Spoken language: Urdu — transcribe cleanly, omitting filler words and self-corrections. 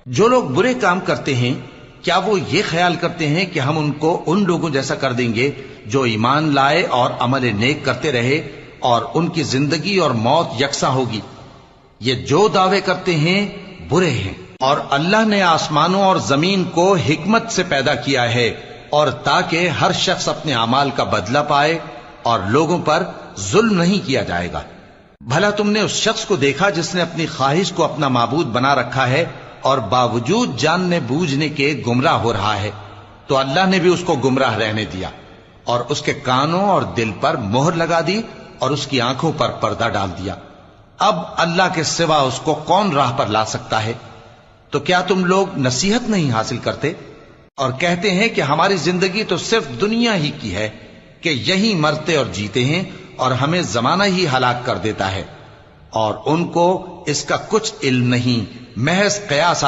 جو لوگ برے کام کرتے ہیں کیا وہ یہ خیال کرتے ہیں کہ ہم ان کو ان لوگوں جیسا کر دیں گے جو ایمان لائے اور عمل نیک کرتے رہے اور ان کی زندگی اور موت یکساں ہوگی؟ یہ جو دعوے کرتے ہیں برے ہیں۔ اور اللہ نے آسمانوں اور زمین کو حکمت سے پیدا کیا ہے اور تاکہ ہر شخص اپنے اعمال کا بدلہ پائے اور لوگوں پر ظلم نہیں کیا جائے گا۔ بھلا تم نے اس شخص کو دیکھا جس نے اپنی خواہش کو اپنا معبود بنا رکھا ہے اور باوجود جاننے بوجھنے کے گمراہ ہو رہا ہے؟ تو اللہ نے بھی اس کو گمراہ رہنے دیا اور اس کے کانوں اور دل پر مہر لگا دی اور اس کی آنکھوں پر پردہ ڈال دیا۔ اب اللہ کے سوا اس کو کون راہ پر لا سکتا ہے؟ تو کیا تم لوگ نصیحت نہیں حاصل کرتے اور کہتے ہیں کہ ہماری زندگی تو صرف دنیا ہی کی ہے کہ یہی مرتے اور جیتے ہیں اور ہمیں زمانہ ہی ہلاک کر دیتا ہے، اور ان کو اس کا کچھ علم نہیں، محض قیاس